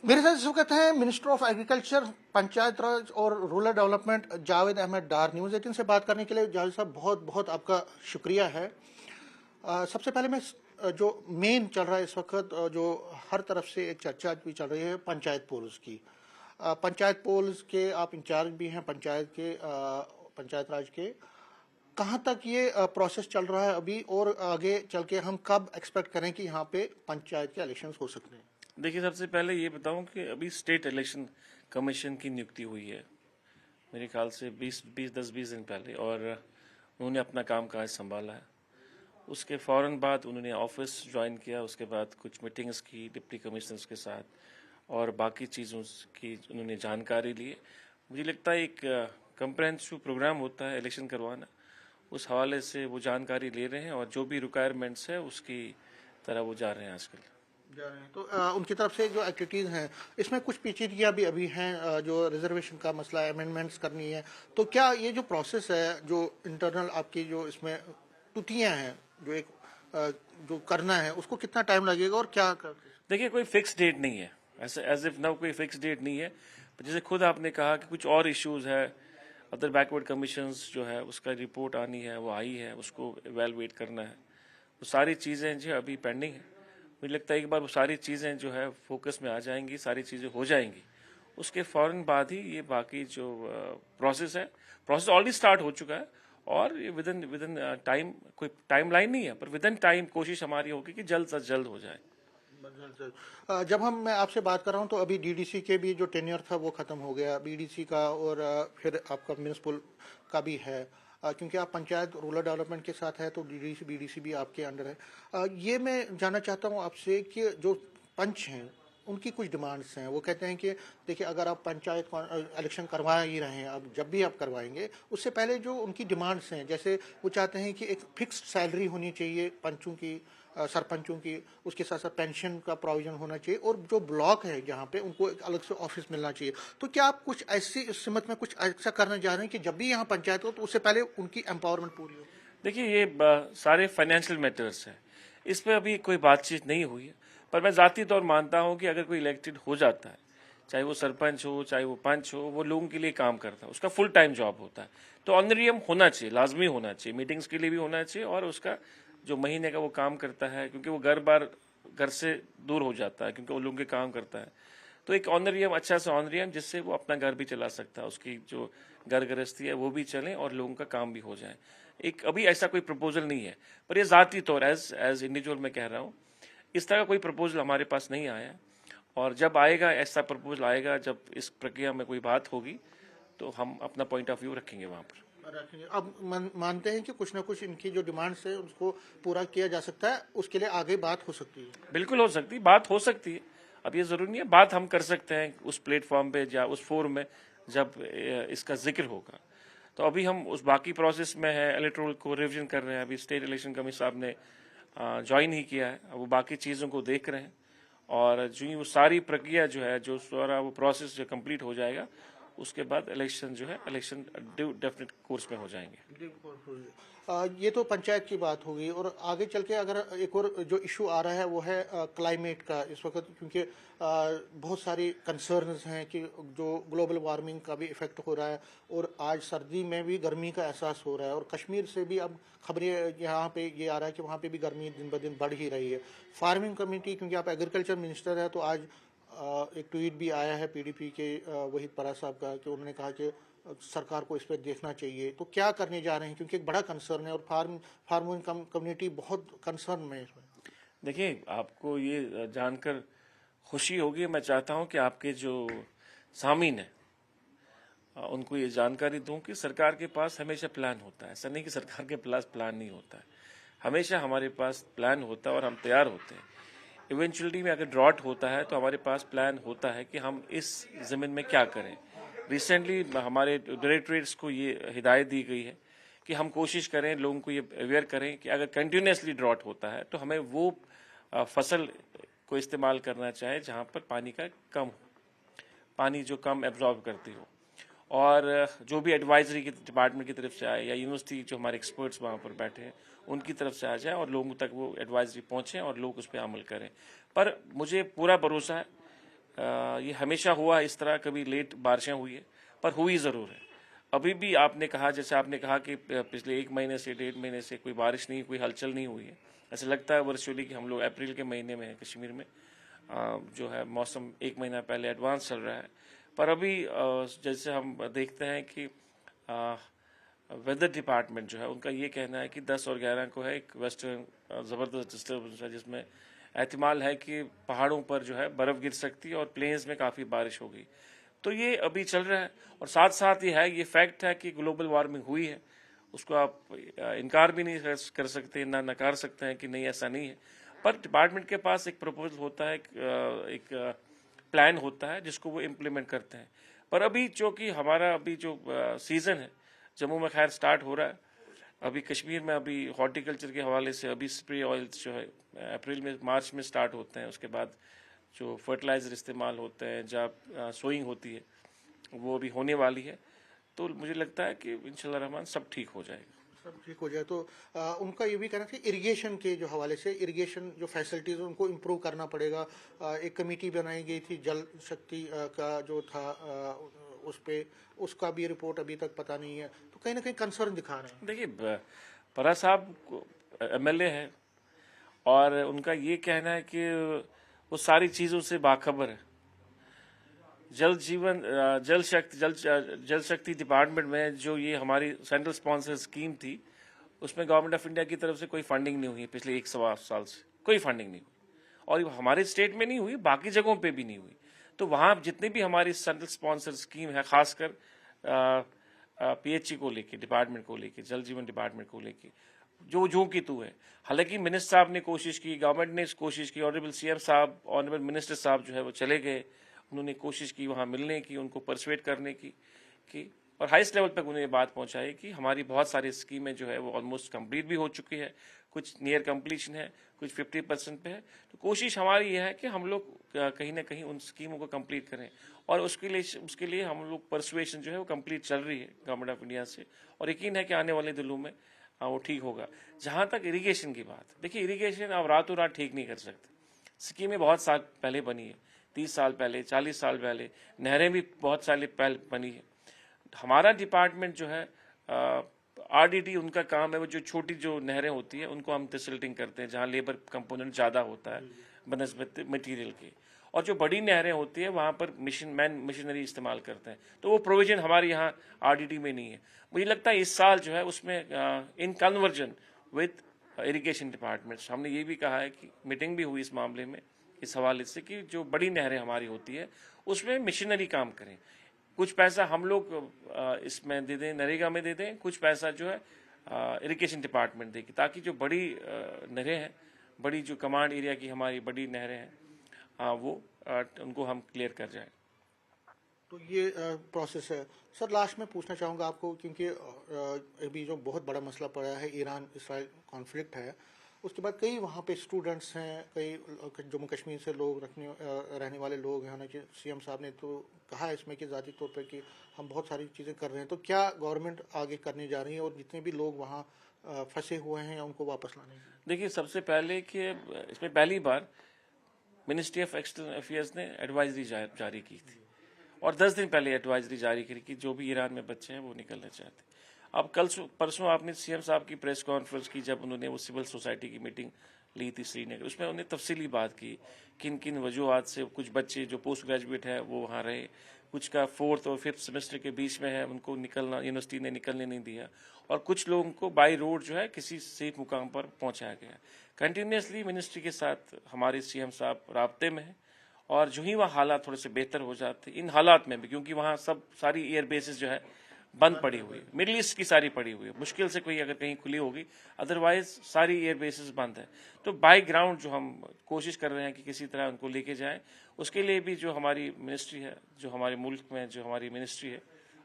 मेरे साथ इस वक्त हैं मिनिस्टर ऑफ एग्रीकल्चर, पंचायत राज और rural development Javed Ahmad Dar. News 18 से बात करने के लिए जावेद साहब बहुत बहुत आपका शुक्रिया है। सबसे पहले मैं जो मेन चल रहा है इस वक्त, जो हर तरफ से एक चर्चा भी चल रही है पंचायत पोल्स की। पंचायत पोल्स के आप इंचार्ज भी हैं पंचायत के, पंचायत राज के। कहाँ तक ये प्रोसेस चल रहा है अभी, और आगे चल के हम कब एक्सपेक्ट करें कि यहाँ पे पंचायत के इलेक्शंस हो सकते हैं? देखिए, सबसे पहले ये बताऊं कि अभी स्टेट इलेक्शन कमीशन की नियुक्ति हुई है मेरे ख्याल से 10-20 दिन पहले, और उन्होंने अपना काम काज संभाला है। उसके फ़ौरन बाद उन्होंने ऑफिस ज्वाइन किया, उसके बाद कुछ मीटिंग्स की डिप्टी कमिश्नर्स के साथ और बाकी चीज़ों की उन्होंने जानकारी ली। मुझे लगता है एक कंप्रेहेंसिव प्रोग्राम होता है इलेक्शन करवाना, उस हवाले से वो जानकारी ले रहे हैं और जो भी रिक्वायरमेंट्स है उसकी तरह वो जा रहे हैं आजकल। जा रहे हैं तो उनकी तरफ से जो एक्टिविटीज़ हैं इसमें कुछ पेचीदगियाँ भी अभी हैं, जो रिजर्वेशन का मसला है, अमेंडमेंट्स करनी है। तो क्या ये जो प्रोसेस है, जो इंटरनल आपकी जो इसमें त्रुटियाँ हैं, जो एक जो करना है, उसको कितना टाइम लगेगा और क्या देखिए, कोई फिक्स डेट नहीं है, ऐसे एज इफ नाउ कोई फिक्स डेट नहीं है। जैसे खुद आपने कहा कि कुछ और इश्यूज है, अदर बैकवर्ड कमीशंस जो है उसका रिपोर्ट आनी है, वो आई है, उसको इवेलुएट करना है। वो सारी चीज़ें जो अभी पेंडिंग है। मुझे लगता है एक बार वो सारी चीज़ें जो है फोकस में आ जाएंगी, सारी चीज़ें हो जाएंगी, उसके फ़ौरन बाद ही ये बाकी जो प्रोसेस ऑलरेडी स्टार्ट हो चुका है। और ये विद इन टाइम, कोई टाइम लाइन नहीं है, पर विद इन टाइम कोशिश हमारी होगी कि जल्द से जल्द हो जाए। जब मैं आपसे बात कर रहा हूँ तो अभी डीडीसी के भी जो टेन्योर था वो खत्म हो गया, बीडीसी का, और फिर आपका म्यूनिसिपल का भी है, क्योंकि आप पंचायत रूरल डेवलपमेंट के साथ है तो डीडीसी बीडीसी भी आपके अंडर है। ये मैं जानना चाहता हूँ आपसे कि जो पंच हैं उनकी कुछ डिमांड्स हैं। वो कहते हैं कि देखिए, अगर आप पंचायत इलेक्शन करवा ही रहे हैं, अब जब भी आप करवाएंगे उससे पहले जो उनकी डिमांड्स हैं, जैसे वो चाहते हैं कि एक फिक्स्ड सैलरी होनी चाहिए पंचों की, सरपंचों की, उसके साथ साथ पेंशन का प्रोविजन होना चाहिए, और जो ब्लॉक है जहाँ पे उनको एक अलग से ऑफिस मिलना चाहिए। तो क्या आप कुछ ऐसी इस सिमत में कुछ ऐसा करना चाह रहे हैं कि जब भी यहाँ पंचायत हो तो उससे पहले उनकी एम्पावरमेंट पूरी हो? देखिए, ये सारे फाइनेंशियल मैटर्स हैं, इस पर अभी कोई बातचीत नहीं हुई है। पर मैं ज़ाती तौर मानता हूँ कि अगर कोई इलेक्टेड हो जाता है, चाहे वो सरपंच हो चाहे वो पंच हो, वो लोगों के लिए काम करता है, उसका फुल टाइम जॉब होता है। तो ऑनरियम होना चाहिए, लाजमी होना चाहिए, मीटिंग्स के लिए भी होना चाहिए, और उसका जो महीने का वो काम करता है, क्योंकि वो घर से दूर हो जाता है, क्योंकि वो लोगों के काम करता है। तो एक ऑनरियम, अच्छा सा ऑनरियम, जिससे वो अपना घर भी चला सकता है, उसकी जो घर गृहस्थी है वो भी चले और लोगों का काम भी हो जाए। एक अभी ऐसा कोई प्रपोजल नहीं है, पर ये ज़ाती तौर एज इंडिविजुअल मैं कह रहा हूँ, इस तरह का कोई प्रपोजल हमारे पास नहीं आया। और जब आएगा, ऐसा प्रपोजल आएगा, जब इस प्रक्रिया में कोई बात होगी, तो हम अपना पॉइंट ऑफ व्यू रखेंगे वहाँ पर। रखेंगे। अब मानते हैं कि कुछ ना कुछ इनकी जो डिमांड्स है उसको पूरा किया जा सकता है, उसके लिए आगे बात हो सकती है? बिल्कुल हो सकती, बात हो सकती है। अब ये जरूरी नहीं है, बात हम कर सकते हैं उस प्लेटफॉर्म पे या उस फोरम में जब इसका जिक्र होगा। तो अभी हम उस बाकी प्रोसेस में है, इलेक्टोरल को रिवीजन कर रहे हैं। अभी स्टेट इलेक्शन कमीशन साहब ने ज्वाइन ही किया है, अब वो बाकी चीज़ों को देख रहे हैं। और जो वो सारी प्रक्रिया जो है, जो सारा वो प्रोसेस जो कंप्लीट हो जाएगा, उसके बाद इलेक्शन जो है, इलेक्शन डेफिनेट कोर्स में हो जाएंगे। ये तो पंचायत की बात होगी, और आगे चल के अगर एक और जो इशू आ रहा है वो है क्लाइमेट का इस वक्त, क्योंकि बहुत सारी कंसर्न्स हैं कि जो ग्लोबल वार्मिंग का भी इफेक्ट हो रहा है, और आज सर्दी में भी गर्मी का एहसास हो रहा है, और कश्मीर से भी अब खबरें यहाँ पे ये आ रहा है कि वहाँ पे भी गर्मी दिन ब दिन बढ़ ही रही है। फार्मिंग कम्युनिटी, क्योंकि आप एग्रीकल्चर मिनिस्टर है, तो आज एक ट्वीट भी आया है पीडीपी के वहीद परा साहब का, कि उन्होंने कहा कि सरकार को इस पर देखना चाहिए। तो क्या करने जा रहे हैं, क्योंकि एक बड़ा कंसर्न है और फार्मिंग कम्युनिटी बहुत कंसर्न में है इसमें। देखिए, आपको ये जानकर खुशी होगी, मैं चाहता हूं कि आपके जो सामीन है उनको ये जानकारी दूं कि सरकार के पास हमेशा प्लान होता है। ऐसा नहीं कि सरकार के पास प्लान नहीं होता है, हमेशा हमारे पास प्लान होता है और हम तैयार होते हैं। इवेंचुअली में अगर ड्रॉट होता है तो हमारे पास प्लान होता है कि हम इस ज़मीन में क्या करें। रिसेंटली हमारे डायरेक्टरेट्स को ये हिदायत दी गई है कि हम कोशिश करें, लोगों को ये अवेयर करें कि अगर कंटिन्यूसली ड्रॉट होता है तो हमें वो फसल को इस्तेमाल करना चाहिए जहाँ पर पानी का कम हो, पानी जो कम एब्जॉर्ब करती हो। और जो भी एडवाइजरी की डिपार्टमेंट की तरफ से आए या यूनिवर्सिटी जो हमारे एक्सपर्ट्स वहाँ पर बैठे हैं उनकी तरफ से आ जाए और लोगों तक वो एडवाइजरी पहुँचे और लोग उस पर अमल करें। पर मुझे पूरा भरोसा है ये हमेशा हुआ इस तरह, कभी लेट बारिशें हुई है पर हुई ज़रूर है। अभी भी आपने कहा, जैसे आपने कहा कि पिछले 1 महीने से 1.5 महीने से कोई बारिश नहीं, कोई हलचल नहीं हुई है। ऐसा लगता है वर्चुअली कि हम लोग अप्रैल के महीने में हैं कश्मीर में। जो है मौसम 1 महीना पहले एडवांस चल रहा है, पर अभी जैसे हम देखते हैं कि वेदर डिपार्टमेंट जो है उनका ये कहना है कि 10 और 11 को है एक वेस्टर्न ज़बरदस्त डिस्टर्बेंस है, जिसमें एहतिमाल है कि पहाड़ों पर जो है बर्फ़ गिर सकती है और प्लेन्स में काफ़ी बारिश होगी। तो ये अभी चल रहा है, और साथ साथ ये फैक्ट है कि ग्लोबल वार्मिंग हुई है, उसको आप इनकार भी नहीं कर सकते, ना नकार सकते हैं कि नहीं ऐसा नहीं है। पर डिपार्टमेंट के पास एक प्रपोजल होता है, एक प्लान होता है जिसको वो इम्प्लीमेंट करते हैं। पर अभी चूँकि हमारा अभी जो सीज़न है जम्मू में खैर स्टार्ट हो रहा है, अभी कश्मीर में अभी हॉर्टिकल्चर के हवाले से अभी स्प्रे ऑयल्स जो है अप्रैल में मार्च में स्टार्ट होते हैं। उसके बाद जो फर्टिलाइज़र इस्तेमाल होते हैं, जब सोइंग होती है, वो अभी होने वाली है। तो मुझे लगता है कि इंशाल्लाह रहमान सब ठीक हो जाएगा। सब ठीक हो जाए तो उनका ये भी कहना था इरिगेशन के जो हवाले से इरिगेशन जो फैसिलिटीज़ उनको इम्प्रूव करना पड़ेगा। एक कमेटी बनाई गई थी जल शक्ति का जो था, उस पे उसका भी रिपोर्ट अभी तक पता नहीं है, तो कहीं ना कहीं कंसर्न दिखा रहे हैं। देखिए, परा साहब MLA है और उनका ये कहना है कि वो सारी चीज़ों से बाखबर है। जल जीवन जल शक्ति डिपार्टमेंट में जो ये हमारी सेंट्रल स्पॉन्सर स्कीम थी, उसमें गवर्नमेंट ऑफ इंडिया की तरफ से कोई फंडिंग नहीं हुई पिछले 1 सवा साल से, कोई फंडिंग नहीं हुई। और हमारे स्टेट में नहीं हुई, बाकी जगहों पे भी नहीं हुई। तो वहाँ जितनी भी हमारी सेंट्रल स्पॉन्सर स्कीम है, खासकर PHE को लेके, डिपार्टमेंट को लेके, जल जीवन डिपार्टमेंट को लेके, जो की तू है। हालांकि मिनिस्टर साहब ने कोशिश की, गवर्नमेंट ने कोशिश की, ऑनरेबल CM साहब, ऑनरेबल मिनिस्टर साहब जो है वो चले गए, उन्होंने कोशिश की वहाँ मिलने की, उनको परसुएट करने की और हाईएस्ट लेवल तक उन्हें ये बात पहुंचाई कि हमारी बहुत सारी स्कीमें जो है वो ऑलमोस्ट कंप्लीट भी हो चुकी है, कुछ नियर कंप्लीशन है, कुछ 50% पे है। तो कोशिश हमारी ये है कि हम लोग कहीं ना कहीं उन स्कीमों को कंप्लीट करें, और उसके लिए हम लोग परसुएशन जो है वो कंप्लीट चल रही है गवर्नमेंट ऑफ इंडिया से, और यकीन है कि आने वाले दिनों में वो ठीक होगा। जहाँ तक इरिगेशन की बात, देखिए इरिगेशन आप रातों रात ठीक नहीं कर सकते। स्कीमें बहुत साल पहले बनी है, 30 साल पहले, 40 साल पहले, नहरें भी बहुत साल पहले बनी है। हमारा डिपार्टमेंट जो है RDD उनका काम है, वो जो छोटी जो नहरें होती है उनको हम डिसल्टिंग करते हैं, जहाँ लेबर कंपोनेंट ज़्यादा होता है बनस्बत मटीरियल के, और जो बड़ी नहरें होती है वहाँ पर मशीनरी इस्तेमाल करते हैं। तो वो प्रोविजन हमारे यहाँ RDD में नहीं है। मुझे लगता है इस साल जो है उसमें in conversion with irrigation departments, हमने ये भी कहा है कि मीटिंग भी हुई इस मामले में, इस हवाले से कि जो बड़ी नहरें हमारी होती है उसमें मशीनरी काम करें। कुछ पैसा हम लोग इसमें दे दें, नरेगा में दे दें, कुछ पैसा जो है इरिगेशन डिपार्टमेंट देगी, ताकि जो बड़ी नहरें हैं, बड़ी जो कमांड एरिया की हमारी बड़ी नहरें हैं, वो उनको हम क्लियर कर जाएं। तो ये प्रोसेस है। सर लास्ट में पूछना चाहूँगा आपको, क्योंकि अभी जो बहुत बड़ा मसला पड़ा है ईरान इसराइल कॉन्फ्लिक्ट है, उसके बाद कई वहाँ पे स्टूडेंट्स हैं, कई जम्मू कश्मीर से लोग रहने वाले लोग हैं। CM साहब ने तो कहा है इसमें कि ज़ाती तौर पर कि हम बहुत सारी चीज़ें कर रहे हैं, तो क्या गवर्नमेंट आगे करने जा रही है, और जितने भी लोग वहाँ फंसे हुए हैं उनको वापस लाने? देखिए, सबसे पहले कि इसमें पहली बार मिनिस्ट्री ऑफ एक्सटर्नल अफेयर्स ने एडवाइजरी जारी की थी, और 10 दिन पहले एडवाइजरी जारी करी कि जो भी ईरान में बच्चे हैं वो निकलना चाहते हैं। अब कल परसों आपने CM साहब की प्रेस कॉन्फ्रेंस की, जब उन्होंने वो सिविल सोसाइटी की मीटिंग ली थी श्रीनगर, उसमें उन्हें तफसीली बात की किन किन वजूहत से कुछ बच्चे जो पोस्ट ग्रेजुएट है वो वहाँ रहे, कुछ का 4th और 5th सेमेस्टर के बीच में है, उनको निकलना यूनिवर्सिटी ने निकलने नहीं दिया, और कुछ लोगों को बाई रोड जो है किसी सेफ मुकाम पर पहुँचाया गया। कंटिन्यूसली मिनिस्ट्री के साथ हमारे CM साहब राब्ते में है, और जो ही वहाँ हालात थोड़े से बेहतर हो जाते, इन हालात में भी, क्योंकि वहाँ सारी एयर बेसिस जो है बंद पड़ी हुई है, मिडल ईस्ट की सारी पड़ी हुई है, मुश्किल से कोई अगर कहीं खुली होगी, अदरवाइज सारी एयर बेसिस बंद है। तो बाई ग्राउंड जो हम कोशिश कर रहे हैं कि किसी तरह उनको लेके जाएं, उसके लिए भी जो हमारी मिनिस्ट्री है, जो हमारे मुल्क में जो हमारी मिनिस्ट्री है,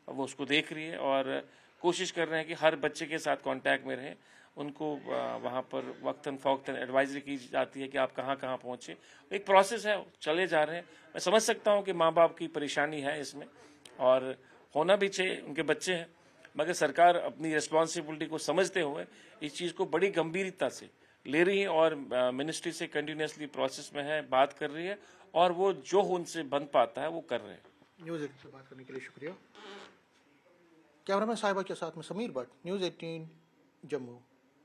वो उसको देख रही है, और कोशिश कर रहे हैं कि हर बच्चे के साथ कॉन्टैक्ट में रहें, उनको वहाँ पर वक्तन फ़ौक्तन एडवाइजरी की जाती है कि आप कहाँ कहाँ पहुँचे। एक प्रोसेस है, चले जा रहे हैं। मैं समझ सकता हूँ कि माँ बाप की परेशानी है इसमें, और होना भी चाहिए, उनके बच्चे हैं, मगर सरकार अपनी रिस्पॉन्सिबिलिटी को समझते हुए इस चीज़ को बड़ी गंभीरता से ले रही है और मिनिस्ट्री से कंटिन्यूसली प्रोसेस में है, बात कर रही है और वो जो उनसे बन पाता है वो कर रहे हैं। न्यूज़ 18 से बात करने के लिए शुक्रिया। कैमरामैन साहिबा के साथ में समीर भट्ट, न्यूज़ 18 जम्मू।